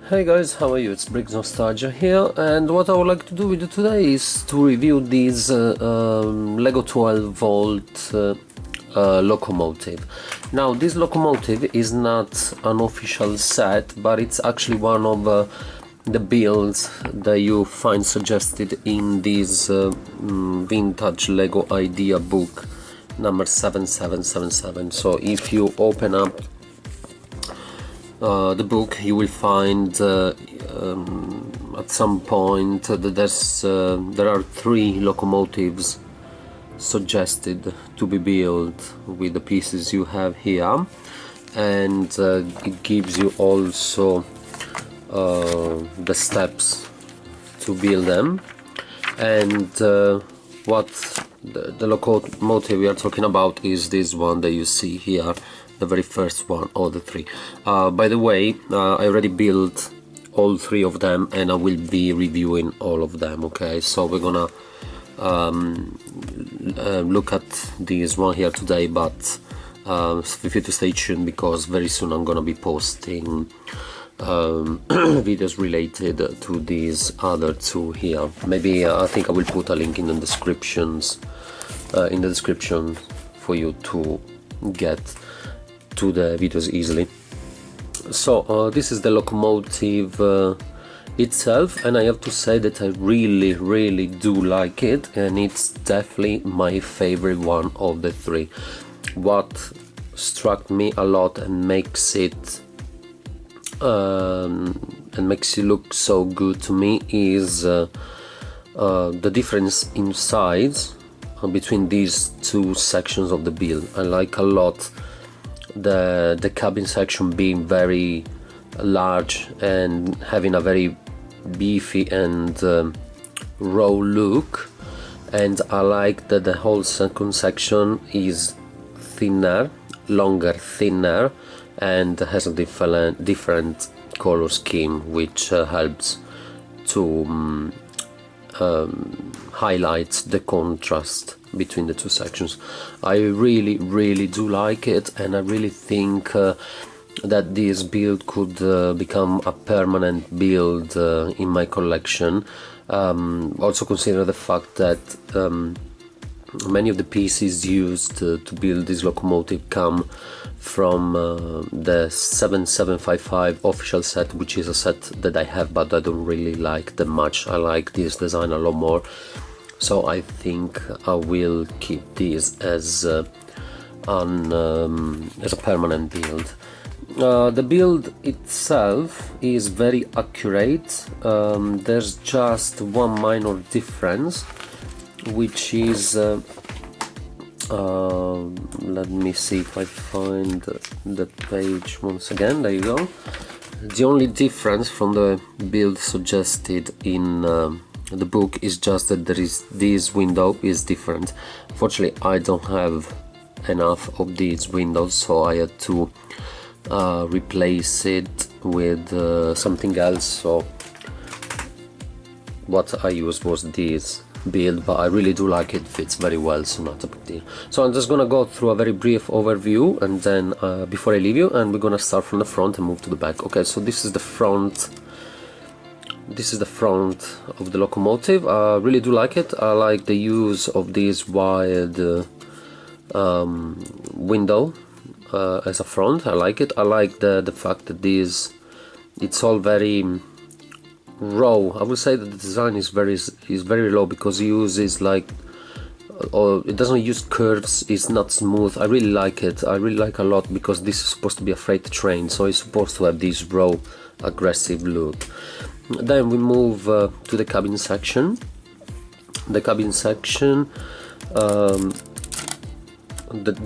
Hey guys, how are you? It's Briggs Nostalgia here, and what I would like to do with you today is to review this Lego 12 volt locomotive. Now, this locomotive is not an official set, but it's actually one of the builds that you find suggested in this vintage Lego idea book number 7777. So if you open up the book, you will find at some point that there are 3 locomotives suggested to be built with the pieces you have here, and it gives you also the steps to build them. And what the locomotive we are talking about is this one that you see here, the very first one of the 3. By the way, I already built all 3 of them, and I will be reviewing all of them. Okay, so we're gonna look at this one here today, but feel free to stay tuned, because very soon I'm gonna be posting videos related to these other 2 here. Maybe I think I will put a link in the descriptions in the description for you to get to the videos easily. So this is the locomotive itself, and I have to say that I really do like it, and it's definitely my favorite one of the 3. What struck me a lot and makes it look so good to me is the difference in size between these 2 sections of the build. I like a lot the cabin section being very large and having a very beefy and raw look, and I like that the whole Sacrum section is thinner, longer, thinner, and has a different color scheme, which helps to highlight the contrast between the 2 sections. I really do like it, and I really think that this build could become a permanent build in my collection. Also consider the fact that many of the pieces used to build this locomotive come from the 7755 official set, which is a set that I have, but I don't really like that much. I like this design a lot more, so I think I will keep this as a permanent build. The build itself is very accurate. There's just one minor difference, which is let me see if I find the page once again. There you go. The only difference from the build suggested in the book is just that there is this window is different. Fortunately, I don't have enough of these windows, so I had to replace it with something else. So what I used was this build, but I really do like it. Fits very well, so not a big deal. So I'm just gonna go through a very brief overview, and then before I leave you, and we're gonna start from the front and move to the back. Okay, so this is the front. This is the front of the locomotive. I really do like it. I like the use of this wide window as a front. I like it. I like the fact that it's all very raw. I would say that the design is very low, because it uses like it doesn't use curves. It's not smooth. I really like it. I really like a lot, because this is supposed to be a freight train, so it's supposed to have this raw, aggressive look. Then we move to the cabin section. The cabin section, the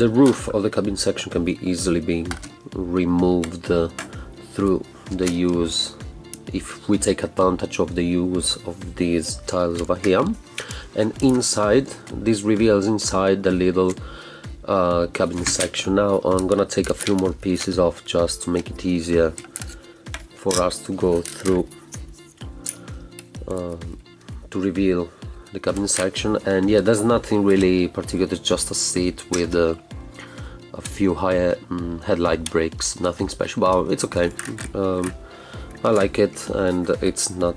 roof of the cabin section can be easily removed through the use, if we take advantage of the use of these tiles over here. And inside, this reveals inside the little cabin section. Now I'm gonna take a few more pieces off just to make it easier for us to go through to reveal the cabin section. And yeah, there's nothing really particular, just a seat with a few higher headlight bricks, nothing special, but it's okay. I like it, and it's not,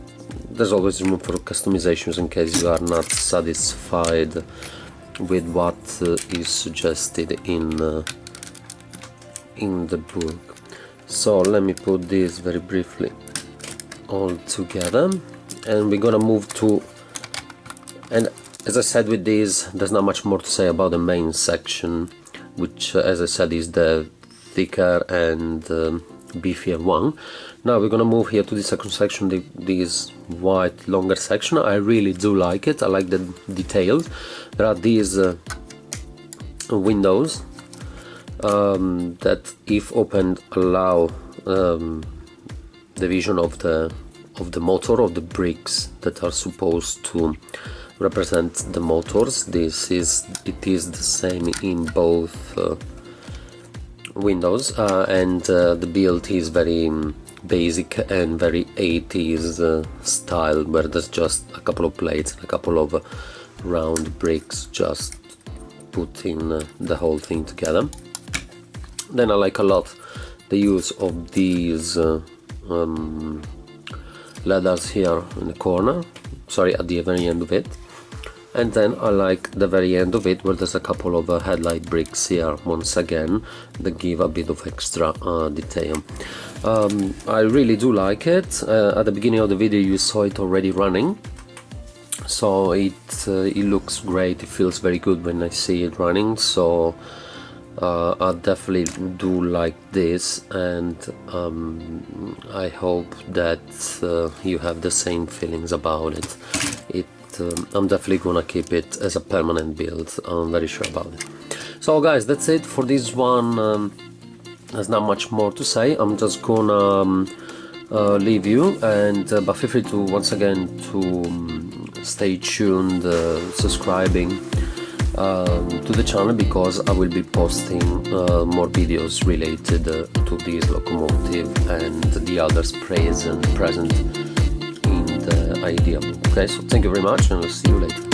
there's always room for customizations in case you are not satisfied with what is suggested in the book. So let me put this very briefly all together, and we're gonna move to, and as I said with this, there's not much more to say about the main section, which as I said is the thicker and beefier one. Now we're gonna move here to the Sacrum Section, this white longer section. I really do like it. I like the details. There are these windows that, if opened, allow the vision of the motor, of the bricks that are supposed to represent the motors. It is the same in both windows, and the build is very basic and very 80s style, where there's just a couple of plates and a couple of round bricks just putting the whole thing together. Then I like a lot the use of these ladders here in the corner, sorry, at the very end of it. And then I like the very end of it, where there's a couple of headlight bricks here, once again, that give a bit of extra detail. I really do like it. At the beginning of the video you saw it already running, so it looks great. It feels very good when I see it running, so I definitely do like this, and I hope that you have the same feelings about it. I'm definitely gonna keep it as a permanent build. I'm very sure about it. So guys, that's it for this one. There's not much more to say. I'm just gonna leave you, and but feel free to once again to stay tuned, subscribing to the channel, because I will be posting more videos related to this locomotive and the others present in the idea book. Okay, so thank you very much, and I'll see you later.